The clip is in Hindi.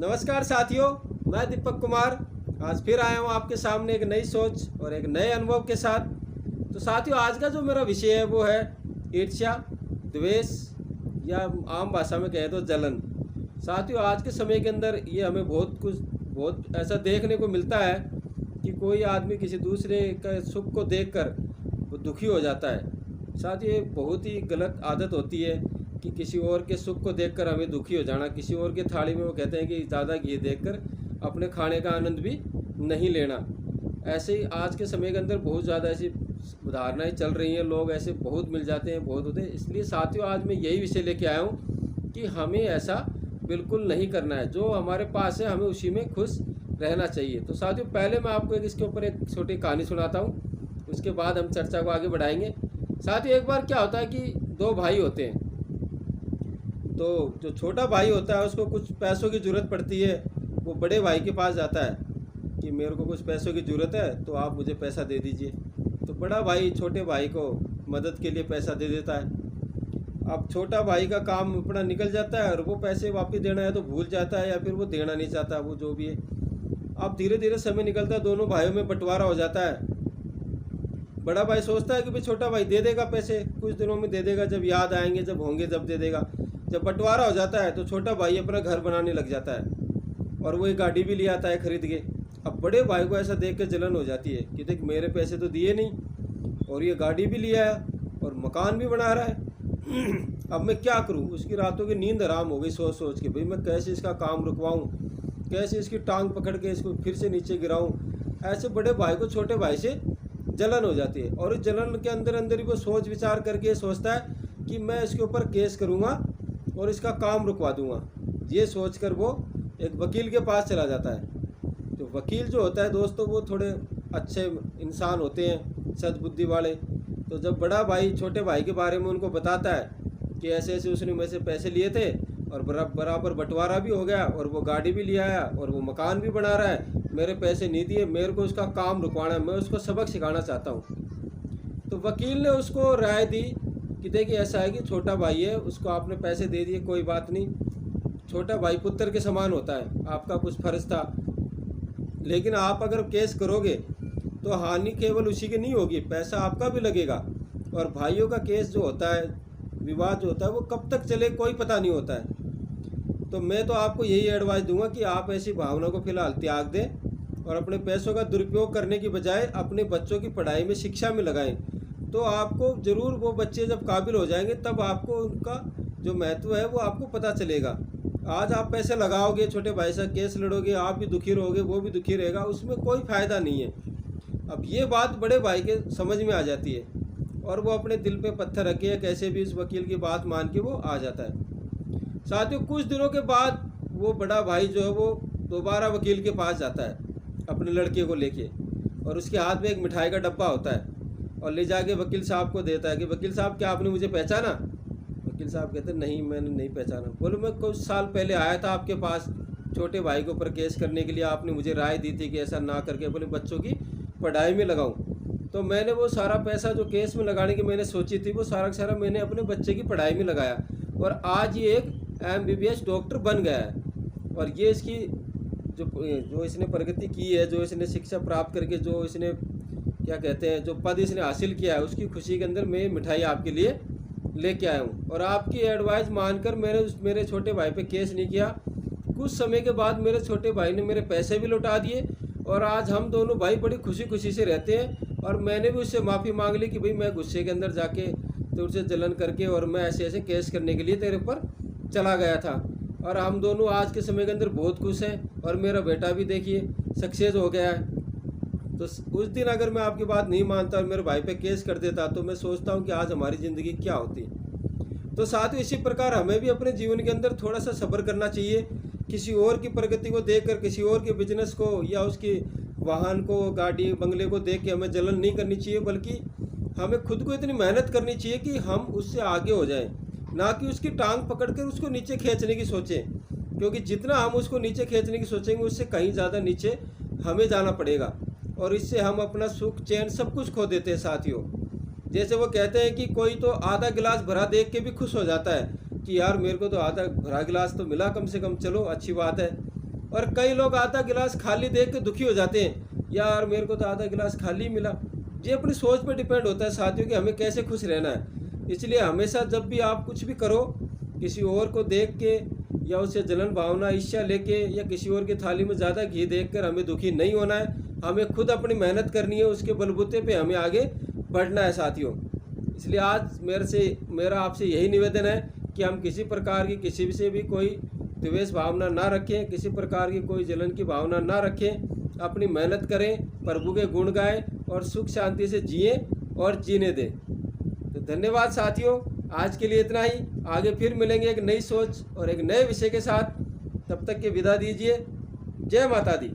नमस्कार साथियों, मैं दीपक कुमार आज फिर आया हूँ आपके सामने एक नई सोच और एक नए अनुभव के साथ। तो साथियों, आज का जो मेरा विषय है वो है ईर्ष्या, द्वेष या आम भाषा में कहें तो जलन। साथियों, आज के समय के अंदर ये हमें बहुत ऐसा देखने को मिलता है कि कोई आदमी किसी दूसरे का सुख को देखकर वो दुखी हो जाता है। साथियों, ये बहुत ही गलत आदत होती है कि किसी और के सुख को देखकर हमें दुखी हो जाना। किसी और के थाली में वो कहते हैं कि ज़्यादा घी देखकर अपने खाने का आनंद भी नहीं लेना। ऐसे ही आज के समय के अंदर बहुत ज़्यादा ऐसी उदाहरणाएँ चल रही हैं, लोग ऐसे बहुत मिल जाते हैं, बहुत होते हैं। इसलिए साथियों, आज मैं यही विषय लेके आया हूँ कि हमें ऐसा बिल्कुल नहीं करना है। जो हमारे पास है हमें उसी में खुश रहना चाहिए। तो साथियों, पहले मैं आपको इसके ऊपर एक छोटी कहानी सुनाता हूँ, उसके बाद हम चर्चा को आगे बढ़ाएंगे। साथियों, एक बार क्या होता है कि दो भाई होते हैं। तो जो छोटा भाई होता है उसको कुछ पैसों की ज़रूरत पड़ती है। वो बड़े भाई के पास जाता है कि मेरे को कुछ पैसों की ज़रूरत है, तो आप मुझे पैसा दे दीजिए। तो बड़ा भाई छोटे भाई को मदद के लिए पैसा दे देता है। अब छोटा भाई का काम अपना निकल जाता है और वो पैसे वापस देना है तो भूल जाता है, या फिर वो देना नहीं चाहता, वो जो भी है। अब धीरे धीरे समय निकलता है, दोनों भाइयों में बंटवारा हो जाता है। बड़ा भाई सोचता है कि भाई छोटा भाई दे देगा पैसे, कुछ दिनों में दे देगा, जब याद आएंगे, जब होंगे जब दे देगा। जब बंटवारा हो जाता है तो छोटा भाई अपना घर बनाने लग जाता है और वो एक गाड़ी भी ले आता है खरीद के। अब बड़े भाई को ऐसा देख कर जलन हो जाती है कि देख, मेरे पैसे तो दिए नहीं और ये गाड़ी भी ले आया और मकान भी बना रहा है। अब मैं क्या करूं? उसकी रातों की नींद हराम हो गई सोच सोच के, भाई मैं कैसे इसका काम रुकवाऊं, कैसे इसकी टांग पकड़ के इसको फिर से नीचे गिराऊं। ऐसे बड़े भाई को छोटे भाई से जलन हो जाती है और इस जलन के अंदर अंदर ही वो सोच विचार करके सोचता है कि मैं इसके ऊपर केस करूँगा और इसका काम रुकवा दूंगा। ये सोचकर वो एक वकील के पास चला जाता है। तो वकील जो होता है दोस्तों, वो थोड़े अच्छे इंसान होते हैं, सद्बुद्धि वाले। तो जब बड़ा भाई छोटे भाई के बारे में उनको बताता है कि ऐसे ऐसे उसने मेरे से पैसे लिए थे और बराबर बंटवारा भी हो गया और वो गाड़ी भी ले आया और वो मकान भी बना रहा है, मेरे पैसे नहीं दिए, मेरे को उसका काम रुकवाना है, मैं उसको सबक सिखाना चाहता हूँ। तो वकील ने उसको राय दी कि देखिए, ऐसा है कि छोटा भाई है, उसको आपने पैसे दे दिए, कोई बात नहीं। छोटा भाई पुत्र के समान होता है, आपका कुछ फर्ज था। लेकिन आप अगर केस करोगे तो हानि केवल उसी की नहीं होगी, पैसा आपका भी लगेगा। और भाइयों का केस जो होता है, विवाद जो होता है, वो कब तक चले कोई पता नहीं होता है। तो मैं तो आपको यही एडवाइस दूंगा कि आप ऐसी भावना को फिलहाल त्याग दें और अपने पैसों का दुरुपयोग करने की बजाय अपने बच्चों की पढ़ाई में, शिक्षा में लगाएं। तो आपको ज़रूर वो बच्चे जब काबिल हो जाएंगे तब आपको उनका जो महत्व है वो आपको पता चलेगा। आज आप पैसे लगाओगे, छोटे भाई से केस लड़ोगे, आप भी दुखी रहोगे, वो भी दुखी रहेगा, उसमें कोई फ़ायदा नहीं है। अब ये बात बड़े भाई के समझ में आ जाती है और वो अपने दिल पे पत्थर रख के कैसे भी उस वकील की बात मान के वो आ जाता है। साथियों, कुछ दिनों के बाद वो बड़ा भाई जो है वो दोबारा वकील के पास जाता है अपने लड़के को लेके, और उसके हाथ में एक मिठाई का डब्बा होता है और ले जाके वकील साहब को देता है कि वकील साहब, क्या आपने मुझे पहचाना? वकील साहब कहते हैं, नहीं, मैंने नहीं पहचाना। बोलो, मैं कुछ साल पहले आया था आपके पास छोटे भाई के ऊपर केस करने के लिए, आपने मुझे राय दी थी कि ऐसा ना करके अपने बच्चों की पढ़ाई में लगाऊं। तो मैंने वो सारा पैसा जो केस में लगाने की मैंने सोची थी, वो सारा का सारा मैंने अपने बच्चे की पढ़ाई में लगाया और आज ये एक MBBS डॉक्टर बन गया है। और ये इसकी जो इसने प्रगति की है, जो इसने शिक्षा प्राप्त करके जो इसने क्या कहते हैं, जो पद इसने हासिल किया है, उसकी खुशी के अंदर मैं मिठाई आपके लिए लेके आया हूँ। और आपकी एडवाइस मानकर मैंने मेरे छोटे भाई पे केस नहीं किया। कुछ समय के बाद मेरे छोटे भाई ने मेरे पैसे भी लौटा दिए और आज हम दोनों भाई बड़ी खुशी खुशी से रहते हैं। और मैंने भी उससे माफ़ी मांग ली कि भाई मैं गुस्से के अंदर जाके तुझसे जलन करके और मैं ऐसे ऐसे केस करने के लिए तेरे ऊपर चला गया था। और हम दोनों आज के समय के अंदर बहुत खुश हैं और मेरा बेटा भी देखिए सक्सेस हो गया है। तो उस दिन अगर मैं आपकी बात नहीं मानता और मेरे भाई पे केस कर देता तो मैं सोचता हूँ कि आज हमारी ज़िंदगी क्या होती। तो साथ ही इसी प्रकार हमें भी अपने जीवन के अंदर थोड़ा सा सब्र करना चाहिए। किसी और की प्रगति को देखकर, किसी और के बिजनेस को या उसकी वाहन को, गाड़ी, बंगले को देख के हमें जलन नहीं करनी चाहिए, बल्कि हमें खुद को इतनी मेहनत करनी चाहिए कि हम उससे आगे हो जाएं, ना कि उसकी टांग पकड़कर उसको नीचे खींचने की सोचें। क्योंकि जितना हम उसको नीचे खींचने की सोचेंगे उससे कहीं ज़्यादा नीचे हमें जाना पड़ेगा और इससे हम अपना सुख, चैन सब कुछ खो देते हैं। साथियों, जैसे वो कहते हैं कि कोई तो आधा गिलास भरा देख के भी खुश हो जाता है कि यार मेरे को तो आधा भरा गिलास तो मिला कम से कम, चलो अच्छी बात है। और कई लोग आधा गिलास खाली देख के दुखी हो जाते हैं, यार मेरे को तो आधा गिलास खाली मिला। ये अपनी सोच पर डिपेंड होता है साथियों कि हमें कैसे खुश रहना है। इसलिए हमेशा जब भी आप कुछ भी करो, किसी और को देख के या उससे जलन भावना ईर्ष्या लेके या किसी और की थाली में ज़्यादा घी देखकर हमें दुखी नहीं होना है। हमें खुद अपनी मेहनत करनी है, उसके बलबूते पे हमें आगे बढ़ना है साथियों। इसलिए आज मेरा आपसे यही निवेदन है कि हम किसी प्रकार की किसी से भी कोई द्वेष भावना ना रखें, किसी प्रकार की कोई जलन की भावना ना रखें, अपनी मेहनत करें, प्रभु के गुण गाएं और सुख शांति से जिएं और जीने दें। तो धन्यवाद साथियों, आज के लिए इतना ही। आगे फिर मिलेंगे एक नई सोच और एक नए विषय के साथ। तब तक के विदा दीजिए। जय माता दी।